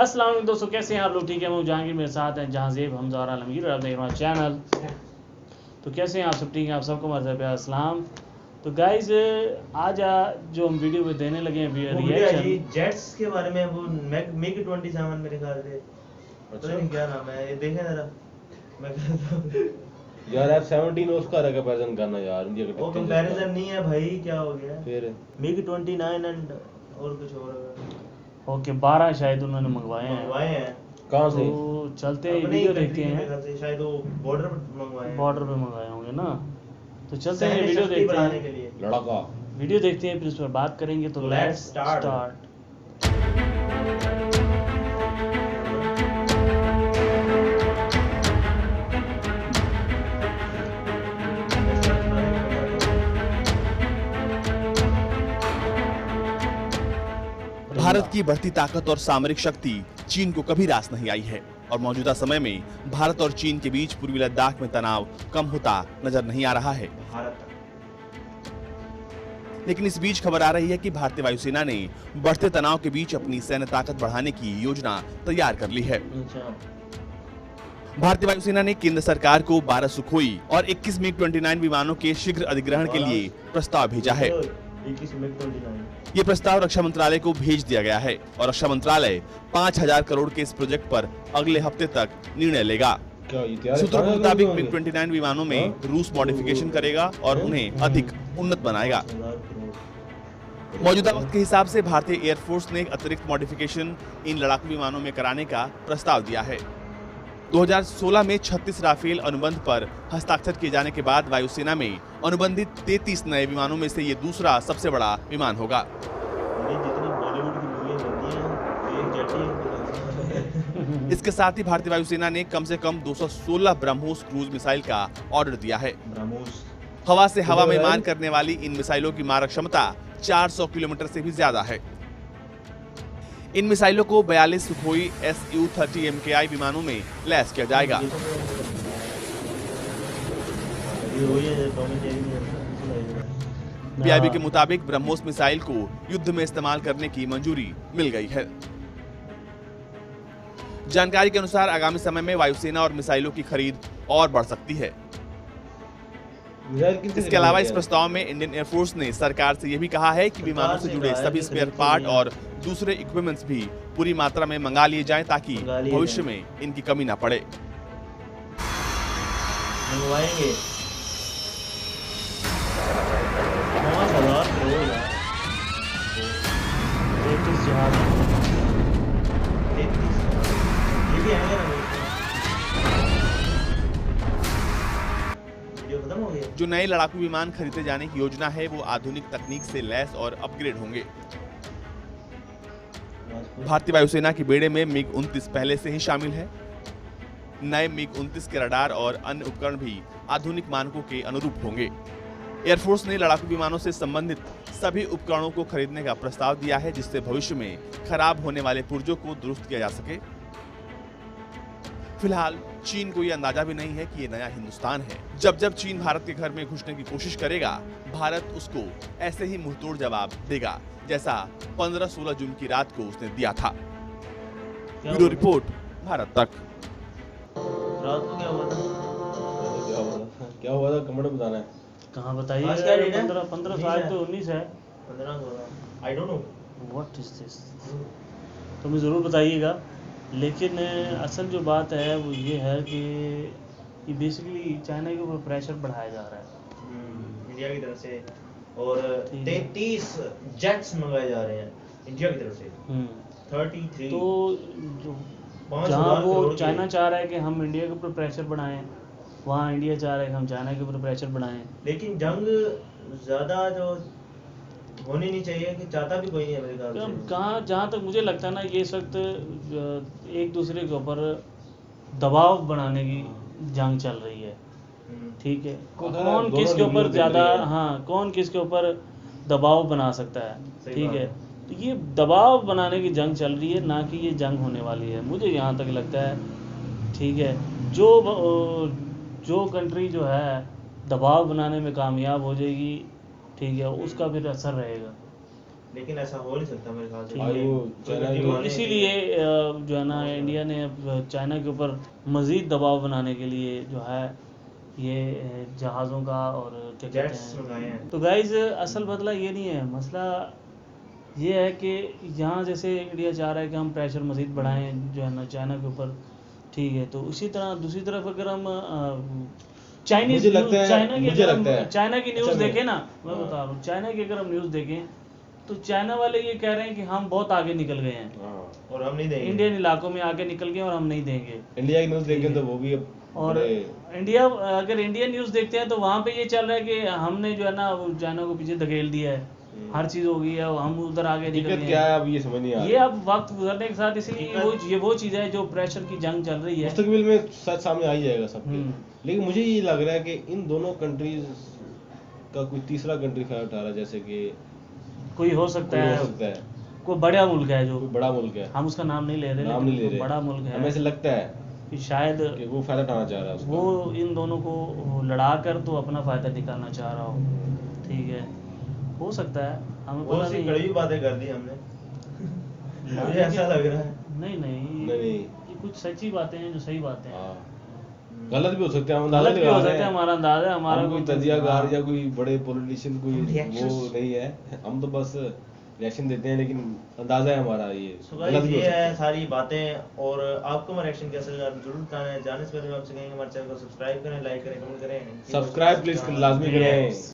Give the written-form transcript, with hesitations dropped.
अस्सलाम वालेकुम दोस्तों, कैसे हैं आप लोग? ठीक है, मैं जहांगीर, मेरे साथ हैं जहांजेब, हमजा और आलमगीर, आप देख रहे हैं चैनल। तो कैसे हैं आप सब? ठीक हैं? आप सबको मरतबा प्यार अस्सलाम। तो गाइज आज जो हम वीडियो पे देने लगे हैं रिएक्शन जेट्स के बारे में, वो मिग 27 मेरे ख्याल से, पता नहीं क्या नाम है, ये देखें जरा। मैं यार F-17 ऑस्कर का कंपैरिजन करना यार, इंडिया का वो कंपैरिजन नहीं है भाई, क्या हो गया फिर मिग 29 एंड और कुछ और ओके 12 शायद उन्होंने मंगवाए हैं। कहाँ से? तो चलते हैं, अपने वीडियो ही देखते country हैं। मेरे ख्याल से, शायद वो बॉर्डर पर मंगवाए हैं, बॉर्डर पे मंगवाए होंगे ना। तो चलते हैं, सैन्य वीडियो शक्ति देखते बढ़ाने के हैं। लिए। लड़का वीडियो देखते हैं, फिर उस पर बात करेंगे। तो लेट्स स्टार्ट। भारत की बढ़ती ताकत और सामरिक शक्ति चीन को कभी रास नहीं आई है और मौजूदा समय में भारत और चीन के बीच पूर्वी लद्दाख में तनाव कम होता नजर नहीं आ रहा है। लेकिन इस बीच खबर आ रही है कि भारतीय वायुसेना ने बढ़ते तनाव के बीच अपनी सैन्य ताकत बढ़ाने की योजना तैयार कर ली है। भारतीय वायुसेना ने केंद्र सरकार को 12 सुखोई और 21 मिग 29 विमानों के शीघ्र अधिग्रहण के लिए प्रस्ताव भेजा है। ये प्रस्ताव रक्षा मंत्रालय को भेज दिया गया है और रक्षा मंत्रालय 5000 करोड़ के इस प्रोजेक्ट पर अगले हफ्ते तक निर्णय लेगा। सूत्रों के मुताबिक मिग 29 विमानों में रूस मॉडिफिकेशन करेगा और उन्हें अधिक उन्नत बनाएगा। मौजूदा वक्त के हिसाब से भारतीय एयरफोर्स ने अतिरिक्त मॉडिफिकेशन इन लड़ाकू विमानों में कराने का प्रस्ताव दिया है। 2016 में 36 राफेल अनुबंध पर हस्ताक्षर किए जाने के बाद वायुसेना में अनुबंधित 33 नए विमानों में से ये दूसरा सबसे बड़ा विमान होगा। इसके साथ ही भारतीय वायुसेना ने कम से कम 216 ब्रह्मोस क्रूज मिसाइल का ऑर्डर दिया है। हवा से हवा में मार करने वाली इन मिसाइलों की मारक क्षमता 400 किलोमीटर से भी ज्यादा है। इन मिसाइलों को 42 सुखोई Su-30 MKI विमानों में लैस किया जाएगा। PIB के मुताबिक ब्रह्मोस मिसाइल को युद्ध में इस्तेमाल करने की मंजूरी मिल गई है। जानकारी के अनुसार आगामी समय में वायुसेना और मिसाइलों की खरीद और बढ़ सकती है। इसके अलावा इस प्रस्ताव में इंडियन एयरफोर्स ने सरकार से यह भी कहा है कि विमानों से जुड़े सभी स्पेयर पार्ट और दूसरे इक्विपमेंट्स भी पूरी मात्रा में मंगा लिए जाएं ताकि भविष्य में इनकी कमी न पड़े। जो नए लड़ाकू विमान खरीदे जाने की योजना है वो आधुनिक तकनीक से लैस और अपग्रेड होंगे। भारतीय वायुसेना के बेड़े में मिग 29 पहले से ही शामिल है। नए मिग 29 के रडार और अन्य उपकरण भी आधुनिक मानकों के अनुरूप होंगे। एयरफोर्स ने लड़ाकू विमानों से संबंधित सभी उपकरणों को खरीदने का प्रस्ताव दिया है जिससे भविष्य में खराब होने वाले पुर्जों को दुरुस्त किया जा सके। फिलहाल चीन को यह अंदाजा भी नहीं है कि ये नया हिंदुस्तान है। जब जब चीन भारत के घर में घुसने की कोशिश करेगा, भारत उसको ऐसे ही मुंहतोड़ जवाब देगा जैसा 15-16 जून की रात को उसने दिया था। ब्यूरो रिपोर्ट, भारत तक। रात को क्या हुआ था? क्या हुआ था कमेंट में बताना है। कहाँ बताइए? 15 साल तो 19 है। 15 I don't know what is this. तो मुझे ज़रूर बताइएगा। लेकिन असल जो बात है वो ये है कि ये बेसिकली चाइना के ऊपर प्रेशर बढ़ाया जा रहा है इंडिया की तरफ से, और 33 जेट्स मंगाए जा रहे हैं इंडिया की तरफ से। 33 तो जहाँ वो चाइना चाह रहा है कि हम इंडिया के ऊपर प्रेशर बढ़ाएं, वहाँ इंडिया चाह रहा है कि हम चाइना के ऊपर प्रेशर बढ़ाएं। लेकिन जंग ज़्यादा जो होनी नहीं चाहिए, कि चाहता भी कोई नहीं है मेरे ख्याल से। कहाँ, जहाँ तक मुझे लगता है ना, ये इस वक्त एक दूसरे के ऊपर दबाव बनाने की जंग चल रही है। ठीक है, कौन किसके ऊपर ज़्यादा, हाँ, कौन किसके ऊपर दबाव बना सकता है। ठीक है, तो ये दबाव बनाने की जंग चल रही है, ना कि ये जंग होने वाली है, मुझे यहाँ तक लगता है। ठीक है, जो कंट्री जो है दबाव बनाने में कामयाब हो जाएगी, ठीक है, उसका फिर असर रहेगा। लेकिन ऐसा हो नहीं सकता मेरे ख्याल से। भाई वो चाइना क्योंकि की- माने इसीलिए जो है ना इंडिया ने अब चाइना के ऊपर मज़ीद दबाव बनाने के लिए जो है ये जहाज़ों का और क्या कहते जेट्स मंगाए हैं। हैं। तो गाइज असल मसला ये नहीं है, मसला ये है कि यहाँ जैसे इंडिया चाह रहा है कि हम प्रेशर मज़ीद बढ़ाएं जो है ना चाइना के ऊपर, ठीक है। तो उसी तरह दूसरी तरफ अगर हम चाइनीज मुझे लगता है- चाइना की मुझे अगर लगता हम है- चाइना की न्यूज़ अच्छा, मैं- देखें ना, मैं हाँ। बता रहा हूँ, चाइना की अगर हम न्यूज़ देखें तो चाइना वाले ये कह रहे हैं कि हम बहुत आगे निकल गए हैं, हाँ। और हम नहीं देंगे। इंडियन इलाकों में आगे निकल गए और हम नहीं देंगे। इंडिया की न्यूज़ देखें तो वो भी अब और बड़े- इंडिया अगर इंडियन न्यूज़ देखते हैं तो वहाँ पे ये चल रहा है कि हमने जो है ना वो चाइना को पीछे धकेल दिया है, हर चीज़ हो गई है, हम उधर आगे निकल दिक्कत गए क्या हैं। है अब ये समझ नहीं आ ये रही। अब वक्त गुजरने के साथ इसलिए वो चीज़ है जो प्रेशर की जंग चल रही है। मुस्तकबिल में सच सामने आ ही जाएगा सबके। हम्म। लेकिन मुझे ये लग रहा है कि इन दोनों कंट्रीज का कोई तीसरा कंट्री फायदा उठा रहा है, जैसे कि कोई हो सकता कोई है, हो सकता है, कोई बड़ा मुल्क है जो कोई बड़ा मुल्क है, हम उसका नाम नहीं ले रहे, नाम लेकिन नहीं ले कोई रहे, बड़ा मुल्क हमें ऐसे है लगता है कि शायद कि वो फायदा उठाना चाह रहा है उसका। वो इन दोनों को लड़ा कर तो अपना फ़ायदा निकालना चाह रहा हो, ठीक है, हो सकता है, हमें बहुत पता सी नहीं। कड़वी बातें कर दी हमने। मुझे ऐसा लग रहा है। नहीं नहीं, नहीं। ये कुछ सच्ची बातें हैं जो सही बातें हैं। हाँ। गलत भी हो सकते हैं, हम अंदाजा गलत भी लगा हो रहे सकता है, हैं। हमारा अंदाजा है, हमारा हम कोई कोई- तजियाकार हाँ। या कोई बड़े पॉलिटिशियन कोई Reactions। वो नहीं है, हम तो बस रिएक्शन देते हैं, लेकिन अंदाजा है हमारा ये So गलत guys, भी हो ये सकता है है। सारी बातें, और आपको हमारा रिएक्शन कैसा लगा जरूर बताना। जाने से पहले मैं आपसे कहेंगे हमारे चैनल को सब्सक्राइब करें, लाइक करें, कमेंट करें। सब्सक्राइब प्लीज लाजमी करें।